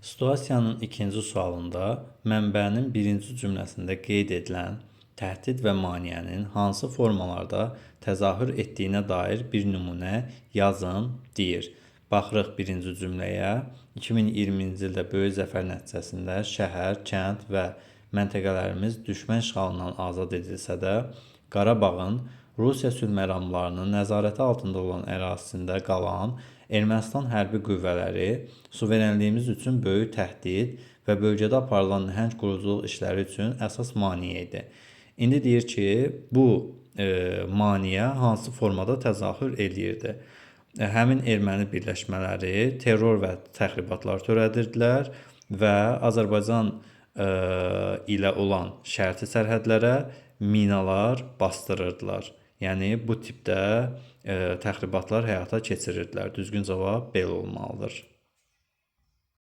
Situasiyanın ikinci sualında mənbənin birinci cümləsində qeyd edilən təhdid və maneənin hansı formalarda təzahür etdiyinə dair bir nümunə yazın deyir. Baxırıq birinci cümləyə. 2020-ci ildə böyük zəfər nəticəsində şəhər, kənd və məntəqələrimiz düşmən işğalından azad edilsə də, Qarabağın Rusiya sülh məramlarının nəzarəti altında olan ərazisində qalan Ermənistan hərbi qüvvələri suverenliyimiz üçün böyük təhdid və bölgədə aparılan nəhəng quruculuq işləri üçün əsas maneə idi. İndi deyir ki, bu maneə hansı formada təzahür eləyirdi? Həmin erməni birləşmələri terror və təxribatlar törədirdilər və Azərbaycan ilə olan şərti sərhədlərə minalar bastırırdılar. Yəni bu tipdə təxribatlar həyata keçirirdilər. Düzgün cavab belə olmalıdır.